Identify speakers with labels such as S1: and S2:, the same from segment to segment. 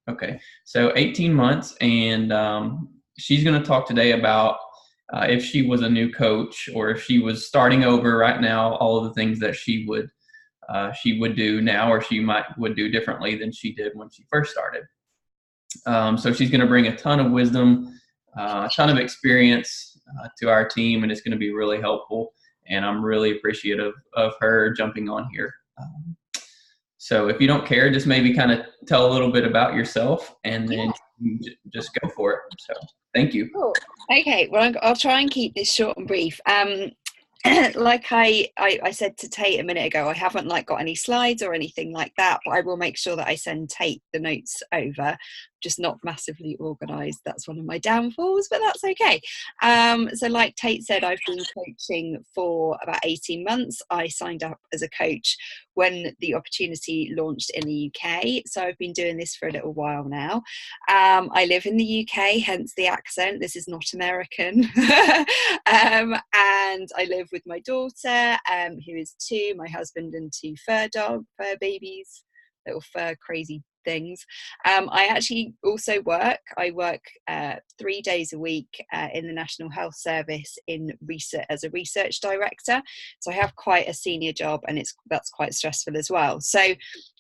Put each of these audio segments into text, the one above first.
S1: Okay. So 18 months, and she's going to talk today about if she was a new coach or if she was starting over right now, all of the things that she would do now, or she would do differently than she did when she first started. So she's going to bring a ton of wisdom, a ton of experience to our team, and it's going to be really helpful. And I'm really appreciative of her jumping on here. So if you don't care, just maybe kind of tell a little bit about yourself, and then you just go for it. So thank you.
S2: Cool. Okay, well, I'll try and keep this short and brief. Like I said to Tate a minute ago, I haven't got any slides or anything like that, but I will make sure that I send Tate the notes over. Just not massively organized. That's one of my downfalls, but that's okay. So like Tate said, I've been coaching for about 18 months. I signed up as a coach when the opportunity launched in the UK. So I've been doing this for a little while now. I live in the UK, hence the accent. This is not American. And I live with my daughter, who is 2, my husband and 2 fur babies, little fur crazy things. I actually also work. I work 3 days a week in the National Health Service in research as a research director. So I have quite a senior job, and that's quite stressful as well. So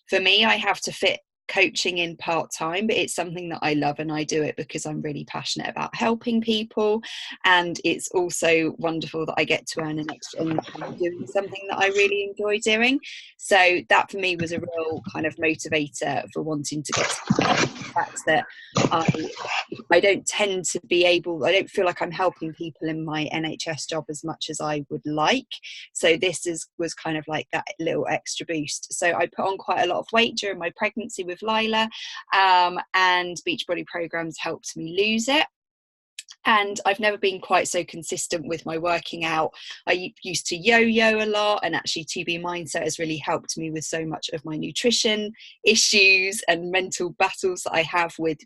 S2: for me, I have to fit coaching in part-time, but it's something that I love, and I do it because I'm really passionate about helping people, and it's also wonderful that I get to earn an extra income doing something that I really enjoy doing. So that for me was a real kind of motivator for wanting to get started. The fact that I don't tend to be able, I don't feel like I'm helping people in my NHS job as much as I would like. So this was kind of like that little extra boost. So I put on quite a lot of weight during my pregnancy with Lila, and Beachbody programs helped me lose it. And I've never been quite so consistent with my working out. I used to yo-yo a lot, and actually 2B Mindset has really helped me with so much of my nutrition issues and mental battles that I have with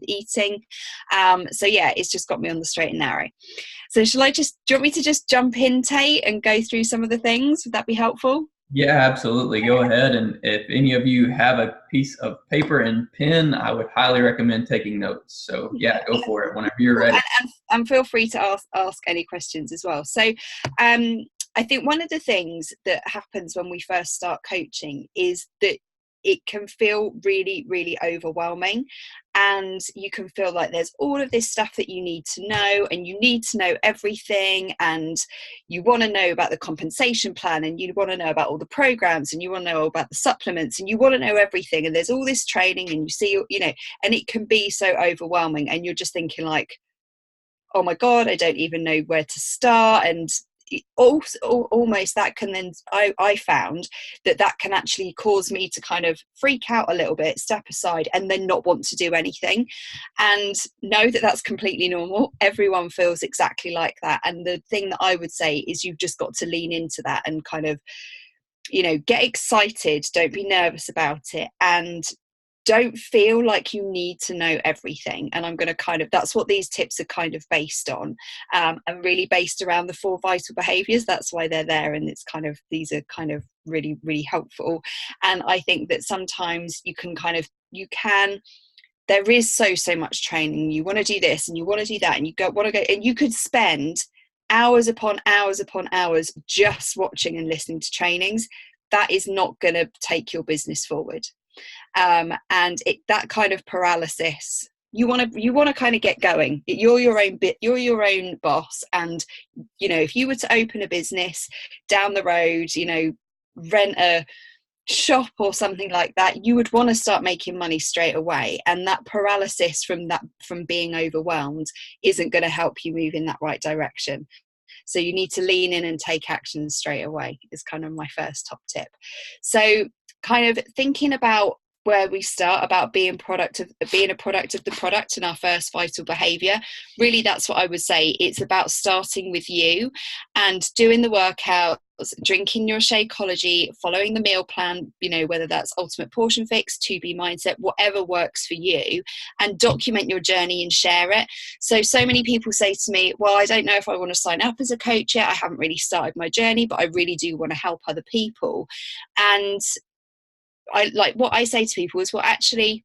S2: eating. So yeah, it's just got me on the straight and narrow. So do you want me to just jump in, Tate, and go through some of the things? Would that be helpful?
S1: Yeah, absolutely. Go ahead. And if any of you have a piece of paper and pen, I would highly recommend taking notes. So yeah, go for it whenever you're ready.
S2: And feel free to ask any questions as well. So I think one of the things that happens when we first start coaching is that it can feel really, really overwhelming, and you can feel like there's all of this stuff that you need to know, and you need to know everything, and you want to know about the compensation plan, and you want to know about all the programs, and you want to know all about the supplements, and you want to know everything, and there's all this training, and you see, and it can be so overwhelming, and you're just thinking like, oh my God, I don't even know where to start. And also, almost that can then, I found that can actually cause me to kind of freak out a little bit, step aside, and then not want to do anything. And know that that's completely normal. Everyone feels exactly like that. And the thing that I would say is you've just got to lean into that and kind of, get excited. Don't be nervous about it. And don't feel like you need to know everything. And I'm going to that's what these tips are kind of based on, and really based around the 4 vital behaviors. That's why they're there. And these are kind of really, really helpful. And I think that sometimes there is so much training. You want to do this and you want to do that, and want to go, and you could spend hours upon hours upon hours just watching and listening to trainings. That is not going to take your business forward. And that kind of paralysis, you want to kind of get going. You're your own boss. And if you were to open a business down the road, rent a shop or something like that, you would want to start making money straight away. And that paralysis from being overwhelmed isn't going to help you move in that right direction. So you need to lean in and take action straight away is kind of my first top tip. So kind of thinking about where we start, about being a product of the product and our first vital behavior. Really, that's what I would say. It's about starting with you and doing the workouts, drinking your Shakeology, following the meal plan, whether that's Ultimate Portion Fix, 2B Mindset, whatever works for you, and document your journey and share it. So many people say to me, well, I don't know if I want to sign up as a coach yet. I haven't really started my journey, but I really do want to help other people. And what I say to people is, well, actually,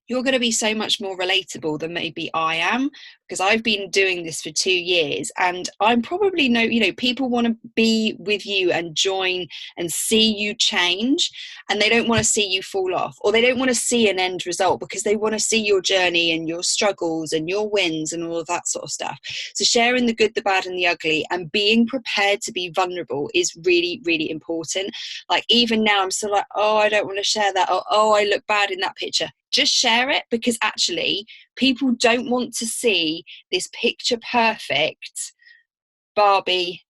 S2: you're going to be so much more relatable than maybe I am, because I've been doing this for 2 years, and I'm probably people want to be with you and join and see you change, and they don't want to see you fall off, or they don't want to see an end result, because they want to see your journey and your struggles and your wins and all of that sort of stuff. So sharing the good, the bad and the ugly, and being prepared to be vulnerable is really, really important. Like even now I'm still like, oh, I don't want to share that, or oh, I look bad in that picture. Just share it, because actually people don't want to see this picture perfect Barbie.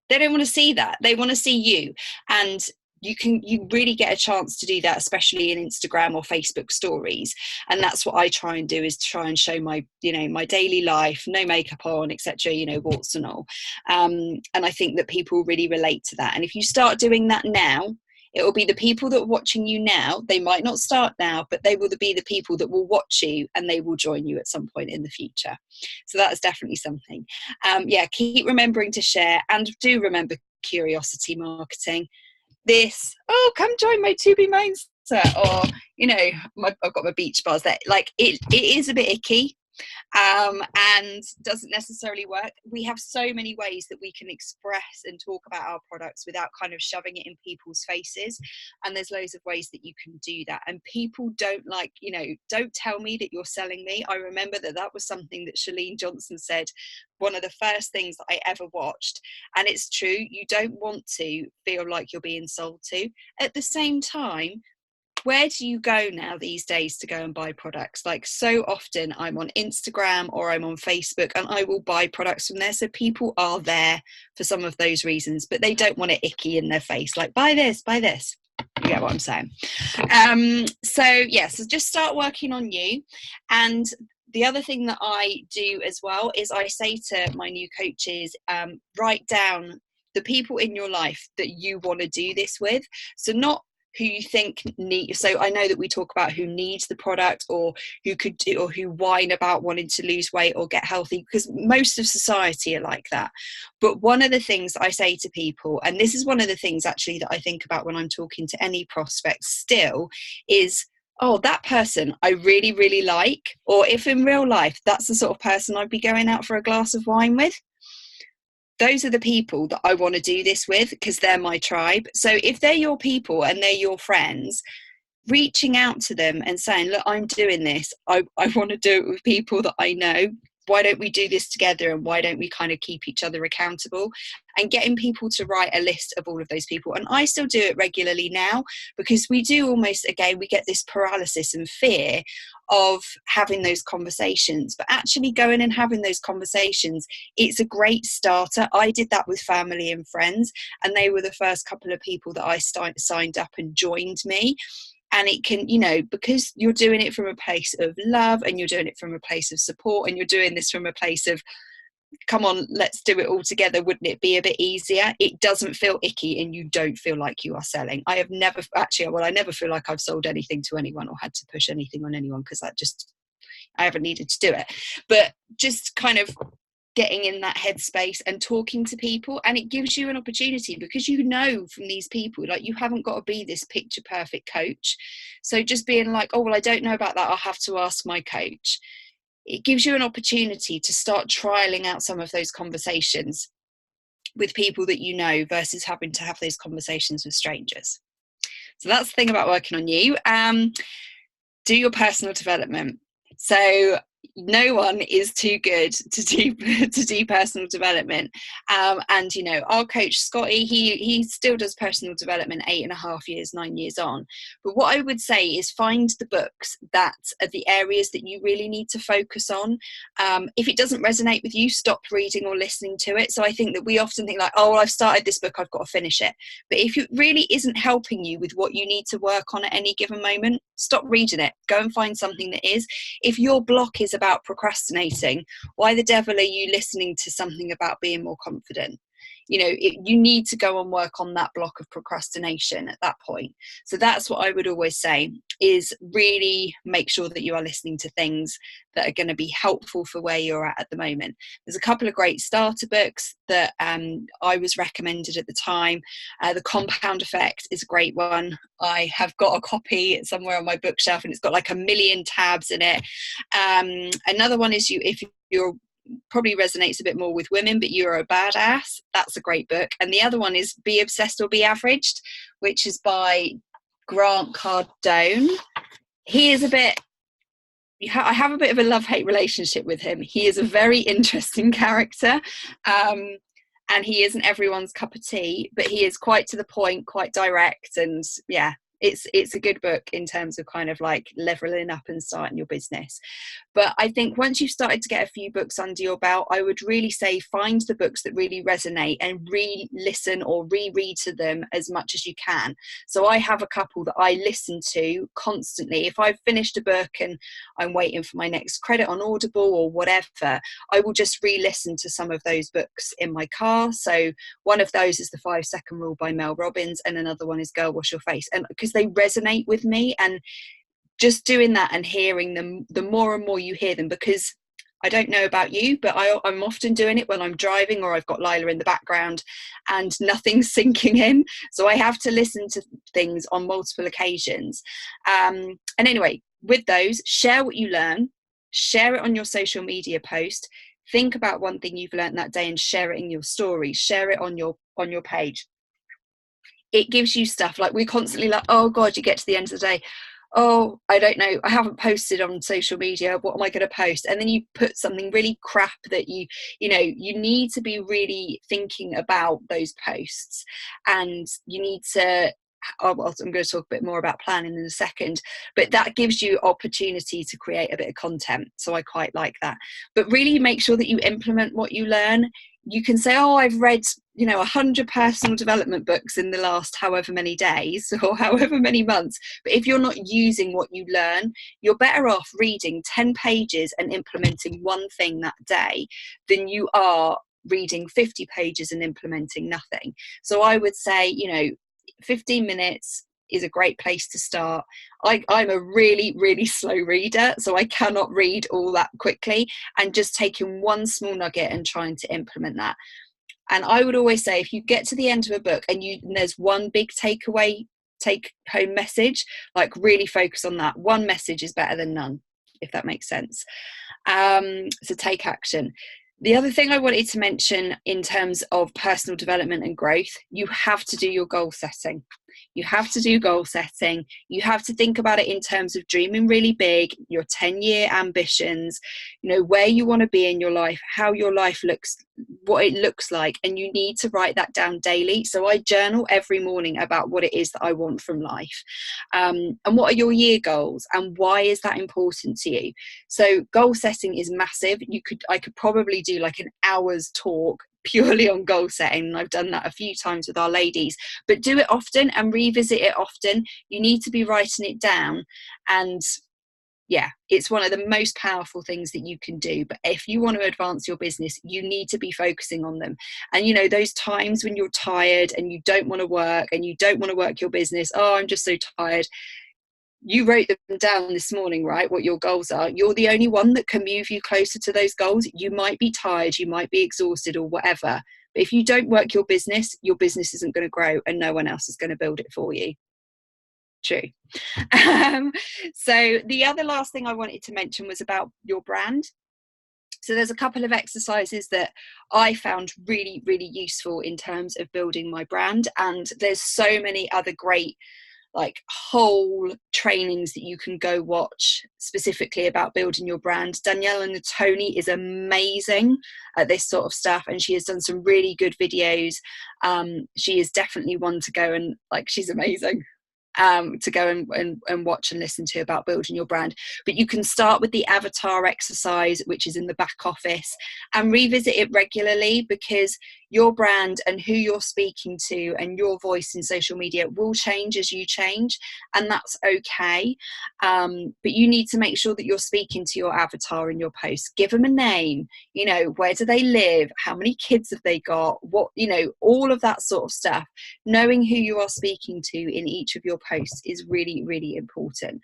S2: They don't want to see that. They want to see you. And you really get a chance to do that, especially in Instagram or Facebook stories. And that's what I try and do, is try and show my my daily life, no makeup on, etc., warts and all. And I think that people really relate to that. And if you start doing that now, it will be the people that are watching you now. They might not start now, but they will be the people that will watch you, and they will join you at some point in the future. So that's definitely something. Keep remembering to share, and do remember curiosity marketing. Come join my To Be Mindset, or I've got my beach bars there. Like it is a bit icky. And doesn't necessarily work. We have so many ways that we can express and talk about our products without kind of shoving it in people's faces, and there's loads of ways that you can do that. And people don't don't tell me that you're selling me. I remember that was something that Chalene Johnson said, one of the first things that I ever watched, and it's true. You don't want to feel like you're being sold to. At the same time, where do you go now these days to go and buy products? Like so often I'm on Instagram or I'm on Facebook, and I will buy products from there. So people are there for some of those reasons, but they don't want it icky in their face, like buy this, buy this. You get what I'm saying? So just start working on you. And the other thing that I do as well is I say to my new coaches, write down the people in your life that you want to do this with. So not who you think need. So I know that we talk about who needs the product, or who could do, or who whine about wanting to lose weight or get healthy, because most of society are like that. But one of the things I say to people, and this is one of the things actually that I think about when I'm talking to any prospects still, is, oh, that person I really, really like, or if in real life that's the sort of person I'd be going out for a glass of wine with. Those are the people that I want to do this with, because they're my tribe. So if they're your people and they're your friends, reaching out to them and saying, look, I'm doing this. I want to do it with people that I know. Why don't we do this together? And why don't we kind of keep each other accountable? And getting people to write a list of all of those people. And I still do it regularly now, because we do almost, again, we get this paralysis and fear of having those conversations, but actually going and having those conversations, it's a great starter. I did that with family and friends, and they were the first couple of people that I signed up and joined me. And it can, because you're doing it from a place of love, and you're doing it from a place of support, and you're doing this from a place of, come on, let's do it all together. Wouldn't it be a bit easier? It doesn't feel icky, and you don't feel like you are selling. I have never I never feel like I've sold anything to anyone or had to push anything on anyone, because I haven't needed to do it. But just kind of getting in that headspace and talking to people, and it gives you an opportunity, because from these people, like, you haven't got to be this picture perfect coach. So just being like, oh, well, I don't know about that, I'll have to ask my coach. It gives you an opportunity to start trialing out some of those conversations with people that you know, versus having to have those conversations with strangers. So that's the thing about working on you. Do your personal development. So no one is too good to do personal development. And our coach Scotty, he still does personal development 8.5 years, 9 years on. But what I would say is, find the books that are the areas that you really need to focus on. If it doesn't resonate with you, stop reading or listening to it. So I think that we often think like, oh, well, I've started this book, I've got to finish it. But if it really isn't helping you with what you need to work on at any given moment, stop reading it. Go and find something that is. If your block is about procrastinating, why the devil are you listening to something about being more confident? you need to go and work on that block of procrastination at that point. So that's what I would always say, is really make sure that you are listening to things that are going to be helpful for where you're at the moment. There's a couple of great starter books that I was recommended at the time. The Compound Effect is a great one. I have got a copy somewhere on my bookshelf, and it's got like 1 million tabs in it. Another one is if you're probably resonates a bit more with women, but You're a Badass. That's a great book. And the other one is Be Obsessed or Be Averaged, which is by Grant Cardone. He is I have a bit of a love-hate relationship with him. He is a very interesting character, and he isn't everyone's cup of tea, but he is quite to the point, quite direct, and yeah, it's a good book in terms of kind of like leveling up and starting your business. But I think once you've started to get a few books under your belt, I would really say find the books that really resonate and re-listen or reread to them as much as you can. So I have a couple that I listen to constantly. If I've finished a book and I'm waiting for my next credit on Audible or whatever, I will just re-listen to some of those books in my car. So one of those is The 5-Second Rule by Mel Robbins, and another one is Girl Wash Your Face. And because they resonate with me, and just doing that and hearing them, the more and more you hear them, because I don't know about you, but I'm often doing it when I'm driving or I've got Lila in the background and nothing's sinking in. So I have to listen to things on multiple occasions. And anyway, with those, share what you learn, share it on your social media post. Think about one thing you've learned that day and share it in your story, share it on your page. It gives you stuff like, we're constantly like, oh God, you get to the end of the day, oh, I don't know, I haven't posted on social media, what am I going to post? And then you put something really crap that you need to be really thinking about those posts, and you need to, I'm going to talk a bit more about planning in a second, but that gives you opportunity to create a bit of content. So I quite like that. But really make sure that you implement what you learn. You can say, oh, I've read 100 personal development books in the last however many days or however many months, but if you're not using what you learn, you're better off reading 10 pages and implementing one thing that day than you are reading 50 pages and implementing nothing. So I would say 15 minutes is a great place to start. I'm a really, really slow reader, so I cannot read all that quickly, and just taking one small nugget and trying to implement that. And I would always say, if you get to the end of a book and there's one big take home message, like really focus on that. One message is better than none, if that makes sense. So take action. The other thing I wanted to mention in terms of personal development and growth, you have to do your goal setting. You have to do goal setting. You have to think about it in terms of dreaming really big, your 10-year ambitions, where you want to be in your life, how your life looks, what it looks like, and you need to write that down daily. So I journal every morning about what it is that I want from life, and what are your year goals and why is that important to you. So goal setting is massive. I could probably do like an hour's talk purely on goal setting. I've done that a few times with our ladies, but do it often and revisit it often. You need to be writing it down, and yeah, it's one of the most powerful things that you can do. But if you want to advance your business, you need to be focusing on them. And those times when you're tired and you don't want to work and you don't want to work your business, oh, I'm just so tired. You wrote them down this morning, right? What your goals are. You're the only one that can move you closer to those goals. You might be tired, you might be exhausted or whatever. But if you don't work your business isn't going to grow, and no one else is going to build it for you. True. So the other last thing I wanted to mention was about your brand. So there's a couple of exercises that I found really, really useful in terms of building my brand. And there's so many other great whole trainings that you can go watch specifically about building your brand. Danielle and Tony is amazing at this sort of stuff, and she has done some really good videos. She is definitely one to go and she's amazing to go and watch and listen to about building your brand. But you can start with the avatar exercise, which is in the back office, and revisit it regularly, because your brand and who you're speaking to and your voice in social media will change as you change, and that's okay. But you need to make sure that you're speaking to your avatar in your posts. Give them a name, you know, where do they live, how many kids have they got, what, you know, all of that sort of stuff. Knowing who you are speaking to in each of your posts is really, really important.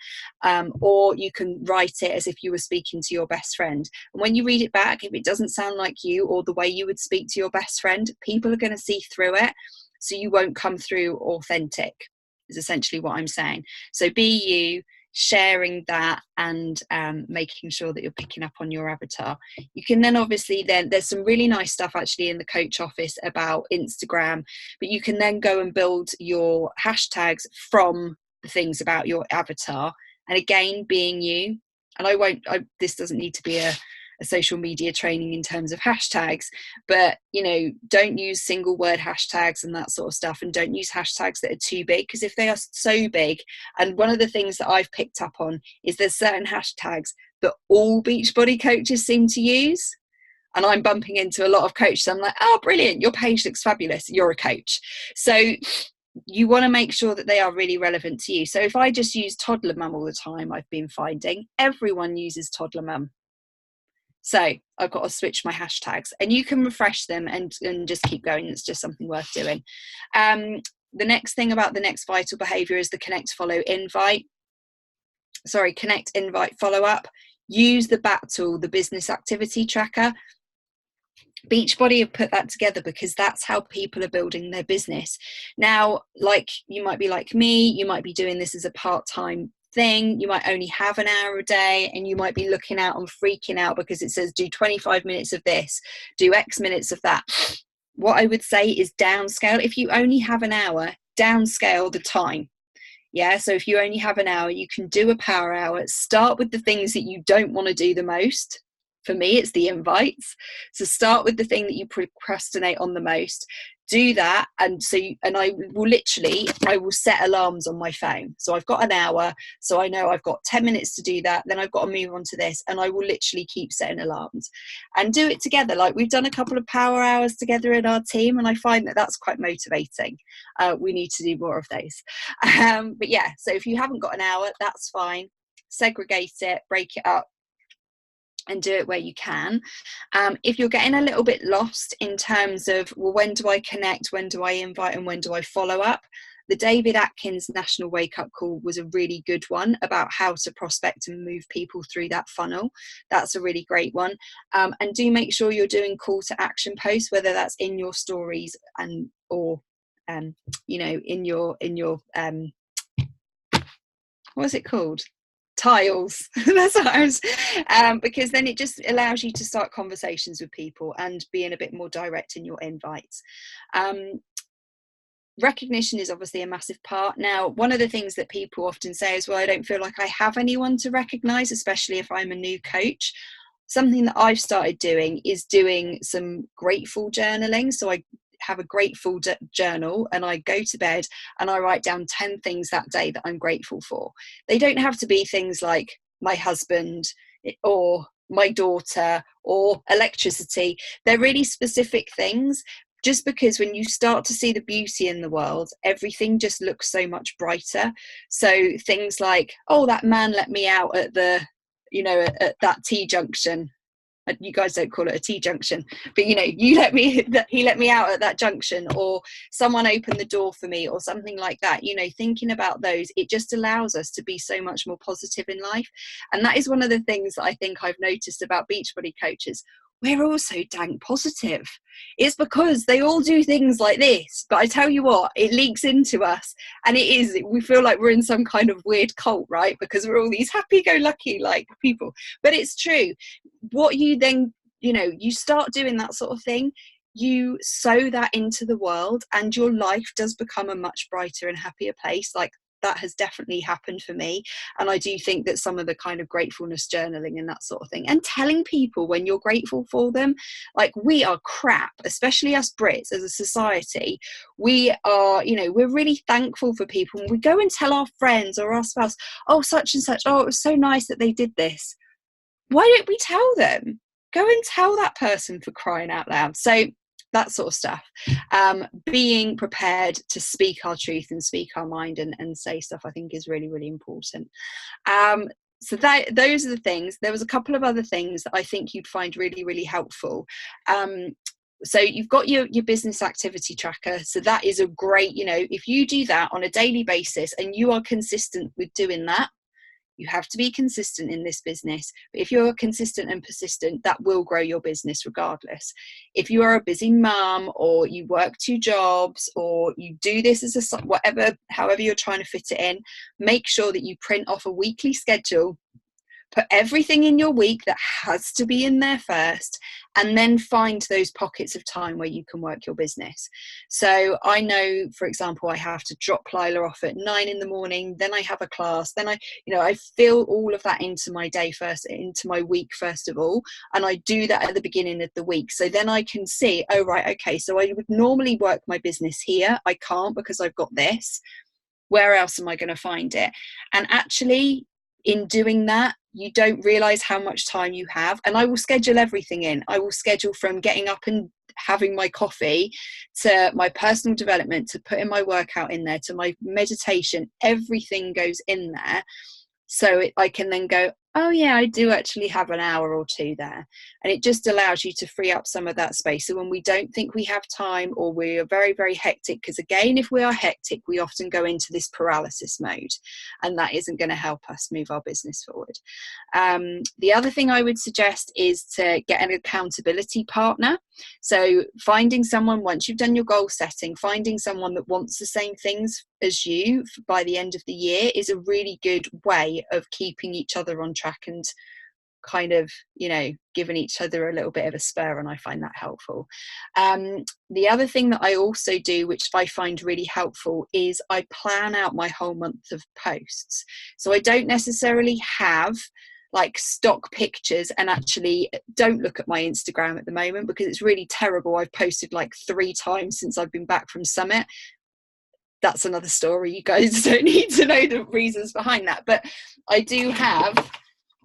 S2: Or you can write it as if you were speaking to your best friend, and when you read it back, if it doesn't sound like you or the way you would speak to your best friend, people are going to see through it, so you won't come through authentic, is essentially what I'm saying. So be you, sharing that, and making sure that you're picking up on your avatar. You can then obviously, then there's some really nice stuff actually in the coach office about Instagram, but you can then go and build your hashtags from the things about your avatar. And again, being you, and this doesn't need to be a social media training in terms of hashtags, but you know, don't use single word hashtags and that sort of stuff, and don't use hashtags that are too big, because if they are so big, and one of the things that I've picked up on is there's certain hashtags that all Beachbody coaches seem to use, and I'm bumping into a lot of coaches. I'm like, oh brilliant, your page looks fabulous, you're a coach. So you want to make sure that they are really relevant to you. So if I just use toddler mum all the time, I've been finding everyone uses toddler mum. So I've got to switch my hashtags, and you can refresh them and just keep going. It's just something worth doing. The next thing about the next vital behavior is the connect, invite, follow up. Use the BAT tool, the business activity tracker. Beachbody have put that together because that's how people are building their business. Now, like, you might be like me, you might be doing this as a part-time thing, you might only have an hour a day, and you might be looking out and freaking out because it says do 25 minutes of this, do X minutes of that. What I would say is downscale. If you only have an hour, downscale the time. Yeah, so if you only have an hour, you can do a power hour. Start with the things that you don't want to do the most. For me, it's the invites. So start with the thing that you procrastinate on the most. Do that, and I will set alarms on my phone. So I've got an hour, so I know I've got 10 minutes to do that. Then I've got to move on to this, and I will literally keep setting alarms and do it together. Like, we've done a couple of power hours together in our team, and I find that that's quite motivating. We need to do more of those. But yeah, so if you haven't got an hour, that's fine. Segregate it, break it up, and do it where you can. If you're getting a little bit lost in terms of, well, when do I connect, when do I invite, and when do I follow up, the David Atkins National Wake Up Call was a really good one about how to prospect and move people through that funnel. That's a really great one. And do make sure you're doing call to action posts, whether that's in your stories or you know, in your what is it called? Tiles. That's what I was, because then it just allows you to start conversations with people and being a bit more direct in your invites. Recognition is obviously a massive part. Now, one of the things that people often say is, well, I don't feel like I have anyone to recognize, especially if I'm a new coach. Something that I've started doing is doing some grateful journaling. So I have a grateful journal, and I go to bed and I write down 10 things that day that I'm grateful for. They don't have to be things like my husband or my daughter or electricity. They're really specific things, just because when you start to see the beauty in the world, everything just looks so much brighter. So things like, oh, that man let me out at the, you know, at that T junction. You guys don't call it a T junction, but you know, he let me out at that junction, or someone opened the door for me, or something like that. You know, thinking about those, it just allows us to be so much more positive in life. And that is one of the things that I think I've noticed about Beachbody coaches. We're all so dang positive. It's because they all do things like this, but I tell you what, it leaks into us, and we feel like we're in some kind of weird cult, right? Because we're all these happy-go-lucky like people. But it's true. What you then, you know, you start doing that sort of thing, you sow that into the world, and your life does become a much brighter and happier place. Like, that has definitely happened for me. And I do think that some of the kind of gratefulness journaling and that sort of thing, and telling people when you're grateful for them, like, we are crap, especially us Brits as a society. We are, you know, we're really thankful for people, and we go and tell our friends or our spouse, oh, such and such, oh, it was so nice that they did this. Why don't we tell them? Go and tell that person, for crying out loud. So that sort of stuff. Being prepared to speak our truth and speak our mind and say stuff, I think is really, really important. So those are the things. There was a couple of other things that I think you'd find really, really helpful. So you've got your business activity tracker. So that is a great, if you do that on a daily basis and you are consistent with doing that, you have to be consistent in this business. But if you're consistent and persistent, that will grow your business regardless. If you are a busy mum, or you work 2 jobs, or you do this as however you're trying to fit it in, make sure that you print off a weekly schedule. Put everything in your week that has to be in there first, and then find those pockets of time where you can work your business. So I know, for example, I have to drop Lila off at 9 in the morning, then I have a class, then I fill all of that into my day first, into my week first of all, and I do that at the beginning of the week. So then I can see, oh right, okay, so I would normally work my business here. I can't because I've got this. Where else am I going to find it? And actually, in doing that, you don't realize how much time you have. And I will schedule everything in. I will schedule from getting up and having my coffee, to my personal development, to putting my workout in there, to my meditation. Everything goes in there. So I can then go, oh yeah, I do actually have an hour or 2 there. And it just allows you to free up some of that space. So when we don't think we have time, or we are very, very hectic, because again, if we are hectic, we often go into this paralysis mode, and that isn't going to help us move our business forward. The other thing I would suggest is to get an accountability partner. So finding someone, once you've done your goal setting, finding someone that wants the same things as you by the end of the year is a really good way of keeping each other on track and kind of, giving each other a little bit of a spur. And I find that helpful. The other thing that I also do, which I find really helpful, is I plan out my whole month of posts. So I don't necessarily have like stock pictures, and actually don't look at my Instagram at the moment because it's really terrible. I've posted like 3 times since I've been back from Summit. That's another story. You guys don't need to know the reasons behind that. But I do have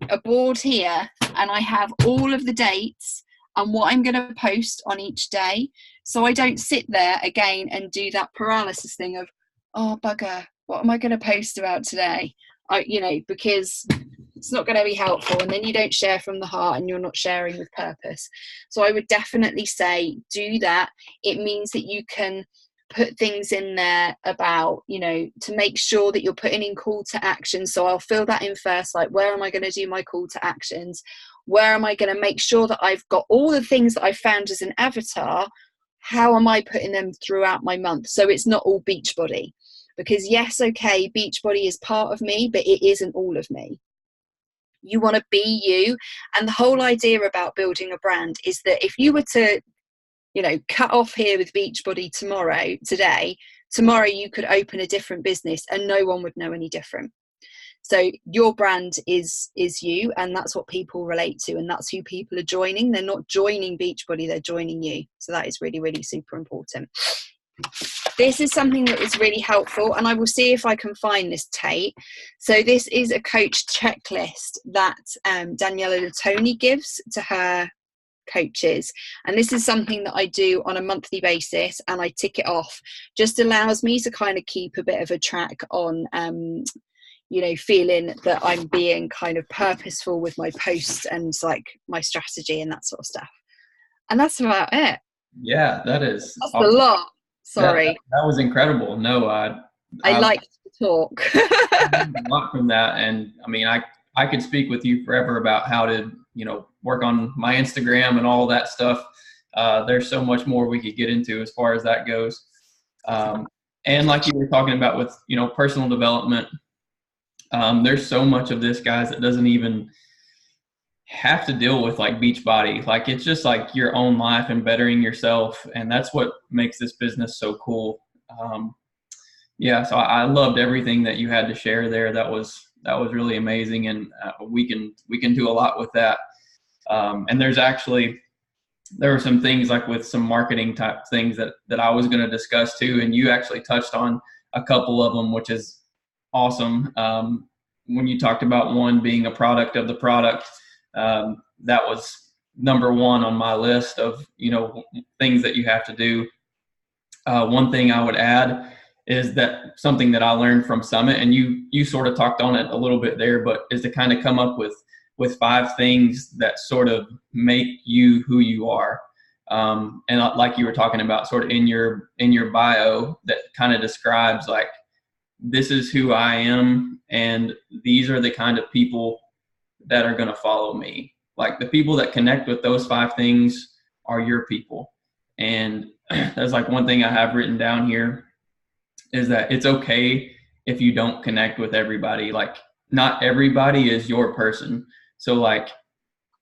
S2: a board here, and I have all of the dates and what I'm going to post on each day. So I don't sit there again and do that paralysis thing of, oh bugger, what am I going to post about today? Because it's not going to be helpful, and then you don't share from the heart, and you're not sharing with purpose. So I would definitely say do that. It means that you can put things in there about, to make sure that you're putting in call to action. So I'll fill that in first, like, where am I going to do my call to actions? Where am I going to make sure that I've got all the things that I found as an avatar? How am I putting them throughout my month? So it's not all Beachbody, because yes, okay, Beachbody is part of me, but it isn't all of me. You want to be you. And the whole idea about building a brand is that if you were to, cut off here with Beachbody today, tomorrow you could open a different business and no one would know any different. So your brand is you, and that's what people relate to, and that's who people are joining. They're not joining Beachbody, they're joining you. So that is really, really super important. This is something that was really helpful, and I will see if I can find this, Tate. So this is a coach checklist that Daniela Latoni gives to her coaches, and this is something that I do on a monthly basis, and I tick it off. Just allows me to kind of keep a bit of a track on feeling that I'm being kind of purposeful with my posts and like my strategy and that sort of stuff. And that's about it.
S1: Yeah, that's
S2: awesome. A lot. Sorry,
S1: that was incredible. No, I
S2: like to talk.
S1: I learned a lot from that, and I mean, I could speak with you forever about how to work on my Instagram and all that stuff. There's so much more we could get into as far as that goes. And like you were talking about with personal development, there's so much of this, guys, that doesn't even have to deal with like Beachbody. Like, it's just like your own life and bettering yourself, and that's what makes this business so cool. So I loved everything that you had to share there. That was really amazing, and we can do a lot with that. And there were some things like with some marketing type things that I was going to discuss too, and you actually touched on a couple of them, which is awesome. When you talked about one being a product of the product, that was number one on my list of, things that you have to do. One thing I would add is that something that I learned from Summit, and you sort of talked on it a little bit there, but is to kind of come up with 5 things that sort of make you who you are. And like you were talking about, sort of in your bio, that kind of describes like, this is who I am, and these are the kind of people that are going to follow me. Like, the people that connect with those 5 things are your people. And that's like one thing I have written down here, is that it's okay if you don't connect with everybody. Like, not everybody is your person. So like,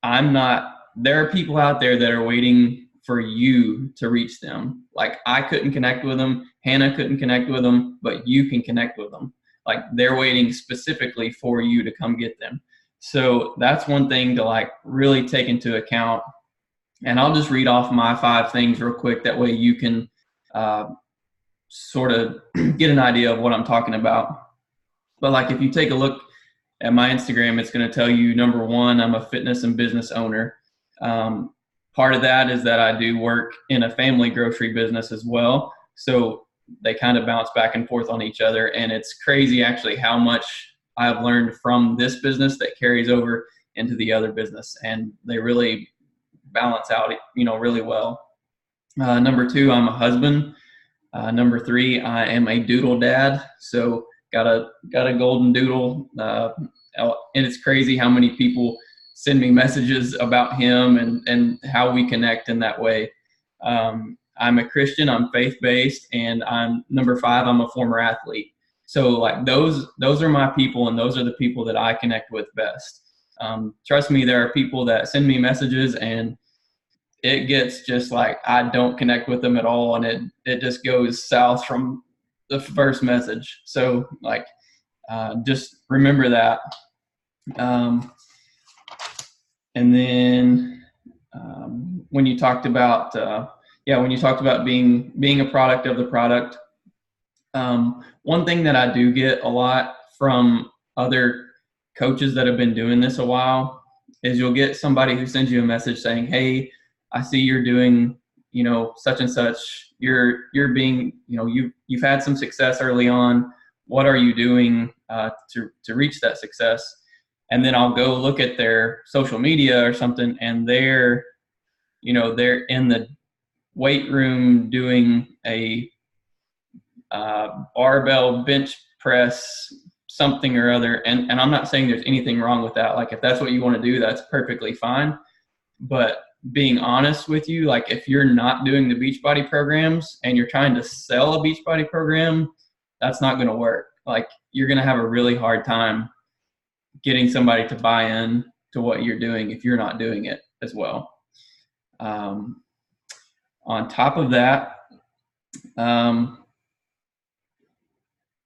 S1: there are people out there that are waiting for you to reach them. Like, I couldn't connect with them, Hannah couldn't connect with them, but you can connect with them. Like, they're waiting specifically for you to come get them. So that's one thing to like really take into account. And I'll just read off my 5 things real quick. That way you can sort of get an idea of what I'm talking about. But like, if you take a look at my Instagram, it's going to tell you, number 1, I'm a fitness and business owner. Part of that is that I do work in a family grocery business as well. So they kind of bounce back and forth on each other. And it's crazy actually how much I've learned from this business that carries over into the other business. And they really balance out, really well. Number 2, I'm a husband. Number 3, I am a doodle dad. So got a golden doodle. And it's crazy how many people send me messages about him and how we connect in that way. I'm a Christian, I'm faith-based, and I'm number 5, I'm a former athlete. So like, those are my people, and those are the people that I connect with best. Trust me, there are people that send me messages and it gets just like, I don't connect with them at all, and it just goes south from the first message. So like, just remember that. And then when you talked about being a product of the product, one thing that I do get a lot from other coaches that have been doing this a while is you'll get somebody who sends you a message saying, hey, I see you're doing, such and such. You're being, you've had some success early on. What are you doing to reach that success? And then I'll go look at their social media or something, and they're in the weight room doing a barbell bench press something or other. And I'm not saying there's anything wrong with that. Like, if that's what you want to do, that's perfectly fine. But being honest with you, like, if you're not doing the Beachbody programs and you're trying to sell a Beachbody program, that's not going to work. Like, you're going to have a really hard time getting somebody to buy in to what you're doing if you're not doing it as well. On top of that,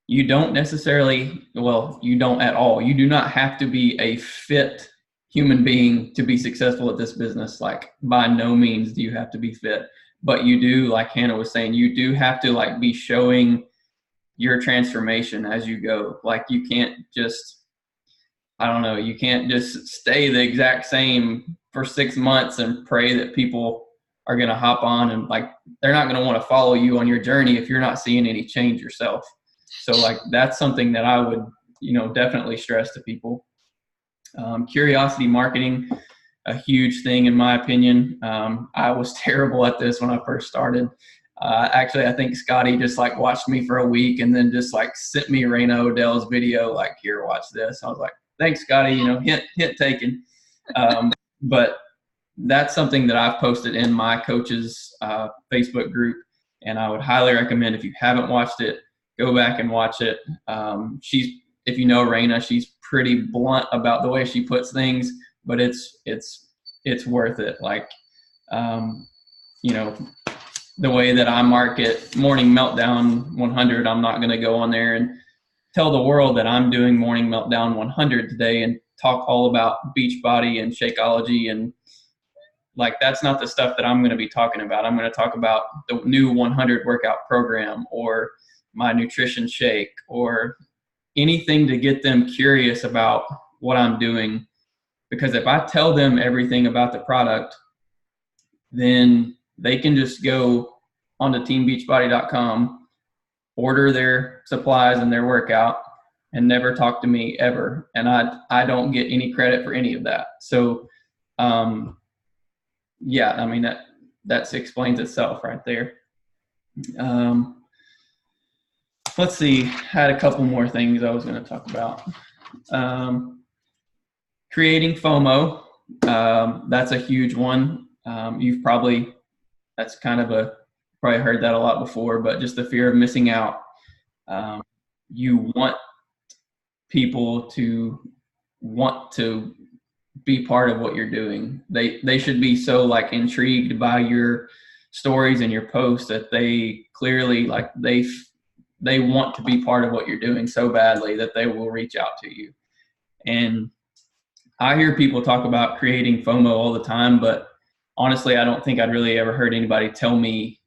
S1: you don't at all. You do not have to be a fit human being to be successful at this business. Like, by no means do you have to be fit, but you do, like Hannah was saying, you do have to like be showing your transformation as you go. Like, you can't just, you can't just stay the exact same for 6 months and pray that people are going to hop on, and like, they're not going to want to follow you on your journey if you're not seeing any change yourself. So like, that's something that I would, definitely stress to people. Curiosity marketing, a huge thing in my opinion. I was terrible at this when I first started. Actually, I think Scotty just like watched me for a week and then just like sent me Raina Odell's video, like, here, watch this. I was like, thanks, Scotty, hint taken. But that's something that I've posted in my coach's Facebook group, and I would highly recommend, if you haven't watched it, go back and watch it. If you know Raina, she's pretty blunt about the way she puts things, but it's worth it. Like, the way that I market Morning Meltdown 100, I'm not going to go on there and tell the world that I'm doing Morning Meltdown 100 today and talk all about Beachbody and Shakeology, and like, that's not the stuff that I'm going to be talking about. I'm going to talk about the new 100 workout program, or my nutrition shake, or anything to get them curious about what I'm doing. because if I tell them everything about the product, then they can just go onto teambeachbody.com, order their supplies and their workout, and never talk to me ever. And I don't get any credit for any of that. So, yeah, I mean, that explains itself right there. Let's see, I had a couple more things I was going to talk about. Creating FOMO, that's a huge one. That's kind of probably heard that a lot before, but just the fear of missing out. You want people to want to be part of what you're doing. They should be so like intrigued by your stories and your posts that they clearly like they want to be part of what you're doing so badly that they will reach out to you. And I hear people talk about creating FOMO all the time, but honestly, I don't think I'd really ever heard anybody tell me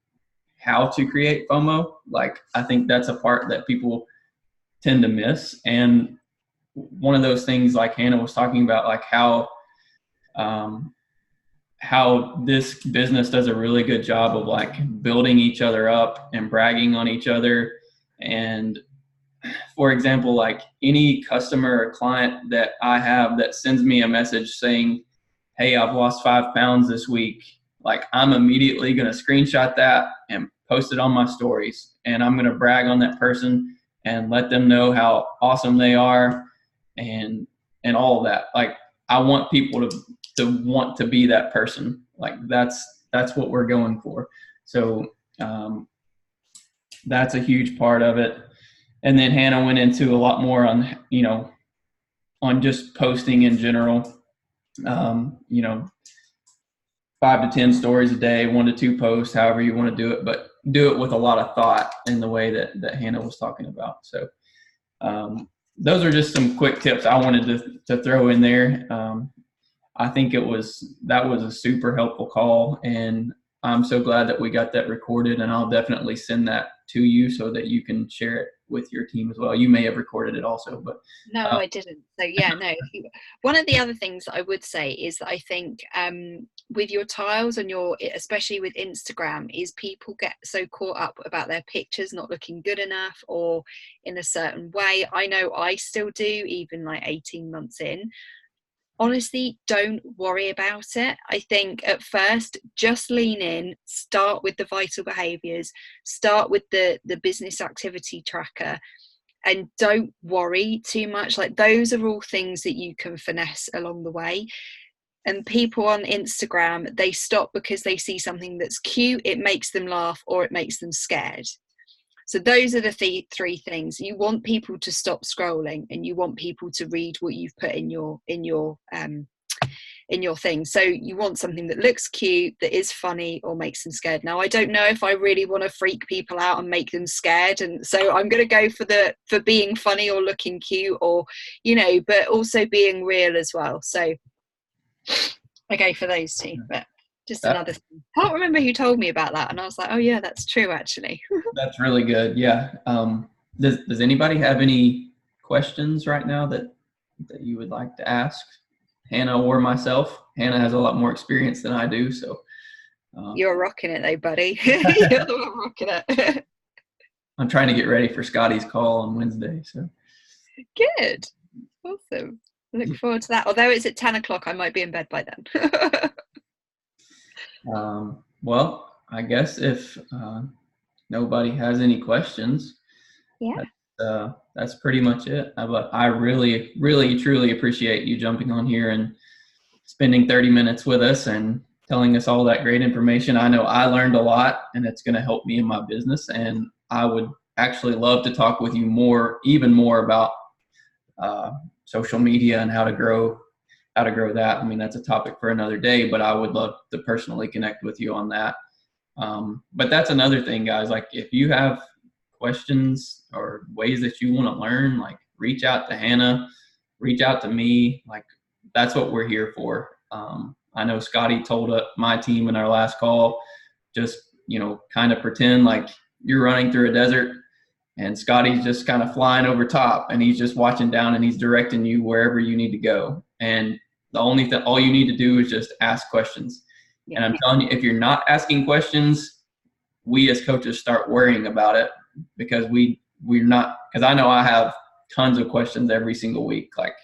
S1: how to create FOMO. Like, I think that's a part that people tend to miss. And one of those things, like Hannah was talking about, like how this business does a really good job of like building each other up and bragging on each other. And for example, like any customer or client that I have that sends me a message saying, hey, I've lost 5 pounds this week, like I'm immediately going to screenshot that and post it on my stories. And I'm going to brag on that person and let them know how awesome they are and all of that. Like, I want people to want to be that person. Like that's what we're going for. So that's a huge part of it. And then Hannah went into a lot more on, on just posting in general, 5 to 10 stories a day, 1 to 2 posts, however you want to do it, but do it with a lot of thought in the way that Hannah was talking about. So those are just some quick tips I wanted to throw in there. I think that was a super helpful call, and I'm so glad that we got that recorded, and I'll definitely send that to you so that you can share it with your team as well. You may have recorded it also, but
S2: no, I didn't. So yeah, no. One of the other things that I would say is that I think with your tiles and especially with Instagram, is people get so caught up about their pictures not looking good enough or in a certain way. I know I still do, even like 18 months in. Honestly, don't worry about it. I think at first, just lean in, start with the vital behaviors, start with the business activity tracker, and don't worry too much. Like, those are all things that you can finesse along the way. And people on Instagram, they stop because they see something that's cute, it makes them laugh, or it makes them scared. So those are the 3 things. You want people to stop scrolling, and you want people to read what you've put in your thing. So you want something that looks cute, that is funny, or makes them scared. Now, I don't know if I really want to freak people out and make them scared, and so I'm going to go for being funny or looking cute, or but also being real as well. So I go for those 2. But just another thing. I can't remember who told me about that, and I was like, oh yeah, that's true actually.
S1: That's really good. Yeah. Does anybody have any questions right now that you would like to ask Hannah or myself? Hannah has a lot more experience than I do, so
S2: you're rocking it though, buddy. You're the one rocking it.
S1: I'm trying to get ready for Scotty's call on Wednesday. So
S2: good. Awesome. Look forward to that. Although it's at 10 o'clock, I might be in bed by then.
S1: Well, I guess if nobody has any questions, that's pretty much it. But I really, really, truly appreciate you jumping on here and spending 30 minutes with us and telling us all that great information. I know I learned a lot, and it's going to help me in my business. And I would actually love to talk with you even more about social media and how to grow that. I mean, that's a topic for another day, but I would love to personally connect with you on that. But that's another thing, guys. Like, if you have questions or ways that you want to learn, like, reach out to Hannah, reach out to me. Like, that's what we're here for. I know Scotty told my team in our last call, just, kind of pretend like you're running through a desert and Scotty's just kind of flying over top, and he's just watching down and he's directing you wherever you need to go. And all you need to do is just ask questions.
S2: Yeah.
S1: And I'm telling you, if you're not asking questions, we as coaches start worrying about it, because we're not, because I know I have tons of questions every single week, like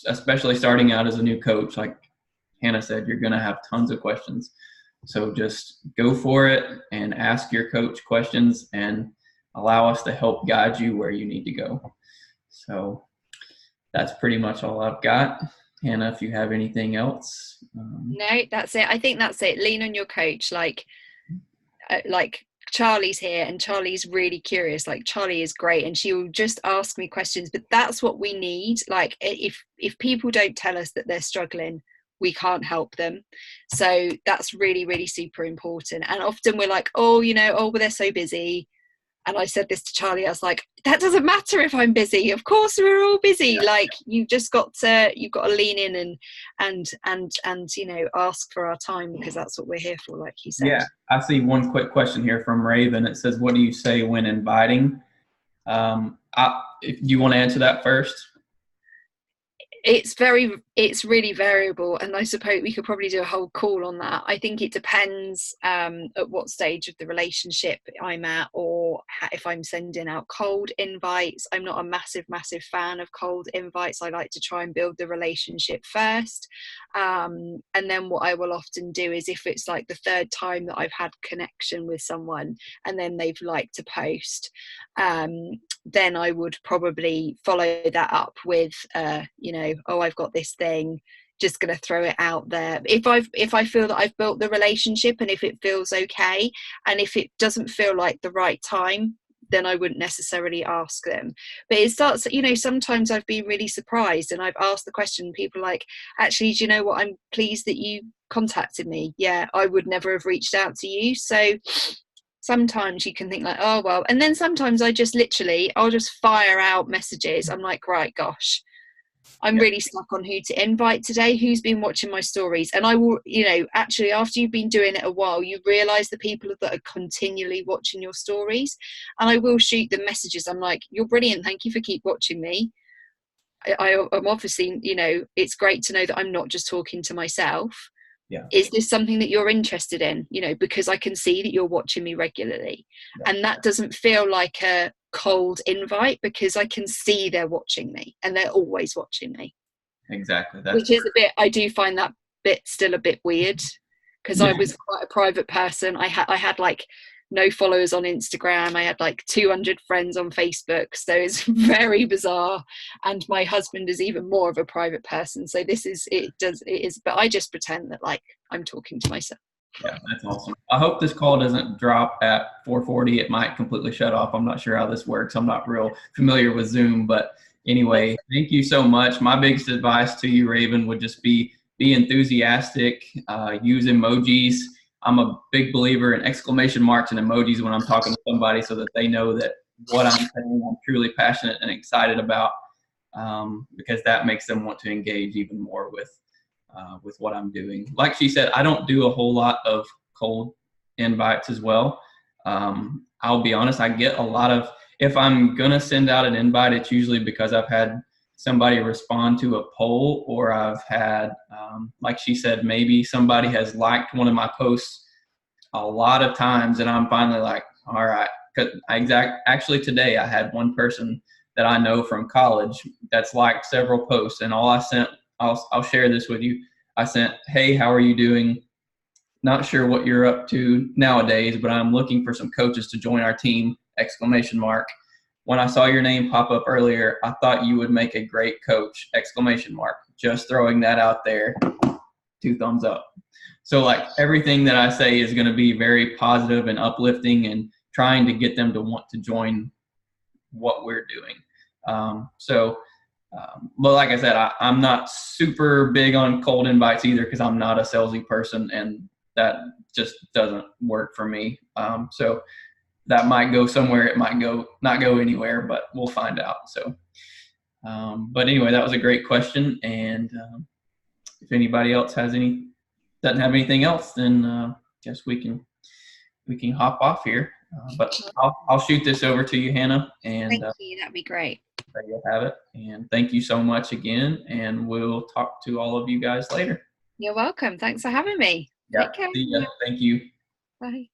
S1: especially starting out as a new coach. Like Hannah said, you're going to have tons of questions. So just go for it and ask your coach questions and allow us to help guide you where you need to go. So that's pretty much all I've got. Hannah, if you have anything else.
S2: No, that's it. I think that's it. Lean on your coach. Like Charlie's here, and Charlie's really curious. Like Charlie is great, and she will just ask me questions, but that's what we need. Like if people don't tell us that they're struggling, we can't help them. So that's really, really super important. And often we're like, oh, well, they're so busy. And I said this to Charlie, I was like, that doesn't matter if I'm busy. Of course we're all busy. Yeah. Like you've got to lean in and ask for our time, because that's what we're here for, like you said.
S1: Yeah. I see one quick question here from Raven. It says, what do you say when inviting? If you want to answer that first.
S2: It's really variable, and I suppose we could probably do a whole call on that. I think it depends at what stage of the relationship I'm at, or if I'm sending out cold invites. I'm not a massive fan of cold invites. I like to try and build the relationship first, and then what I will often do is, if it's like the third time that I've had connection with someone and then they've liked a post, then I would probably follow that up with oh, I've got this thing, just going to throw it out there. If I feel that I've built the relationship, and if it feels okay, and if it doesn't feel like the right time, then I wouldn't necessarily ask them. But it starts, sometimes I've been really surprised, and I've asked the question, people are like, actually, do you know what, I'm pleased that you contacted me. Yeah, I would never have reached out to you. So sometimes you can think like, oh well, and then sometimes I'll just fire out messages. I'm like, right, gosh, I'm really stuck on who to invite today, who's been watching my stories. And I will, actually, after you've been doing it a while, you realize the people that are continually watching your stories. And I will shoot them messages. I'm like, you're brilliant, thank you for keep watching me. I'm obviously, it's great to know that I'm not just talking to myself. Yeah. Is this something that you're interested in? Because I can see that you're watching me regularly. Yeah. And that doesn't feel like a cold invite, because I can see they're watching me, and they're always watching me.
S1: Exactly.
S2: Which is I do find that bit still a bit weird, because I was quite a private person. I had like no followers on Instagram. I had like 200 friends on Facebook. So it's very bizarre. And my husband is even more of a private person. So but I just pretend that like I'm talking to myself.
S1: Yeah, that's awesome. I hope this call doesn't drop at 4:40. It might completely shut off. I'm not sure how this works. I'm not real familiar with Zoom, but anyway, thank you so much. My biggest advice to you, Raven, would just be enthusiastic, use emojis. I'm a big believer in exclamation marks and emojis when I'm talking to somebody, so that they know that what I'm saying I'm truly passionate and excited about, because that makes them want to engage even more with what I'm doing. Like she said, I don't do a whole lot of cold invites as well. I'll be honest, I get a lot of, if I'm going to send out an invite, it's usually because I've had somebody respond to a poll, or I've had, like she said, maybe somebody has liked one of my posts a lot of times, and I'm finally like, all right. Actually today I had one person that I know from college that's liked several posts, and all I sent, I'll share this with you. I sent, hey, how are you doing? Not sure what you're up to nowadays, but I'm looking for some coaches to join our team, exclamation mark. When I saw your name pop up earlier, I thought you would make a great coach, exclamation mark. Just throwing that out there, 2 thumbs up. So like everything that I say is going to be very positive and uplifting, and trying to get them to want to join what we're doing. But like I said, I'm not super big on cold invites either, because I'm not a salesy person, and that just doesn't work for me. So that might go somewhere, it might not go anywhere, but we'll find out. So, but anyway, that was a great question. And if anybody else doesn't have anything else, then guess we can hop off here. But I'll shoot this over to you, Hannah. And
S2: thank you. That'd be great.
S1: there you have it. And thank you so much again. And we'll talk to all of you guys later.
S2: You're welcome. Thanks for having me.
S1: Yeah.
S2: Take care.
S1: See ya. Thank you.
S2: Bye.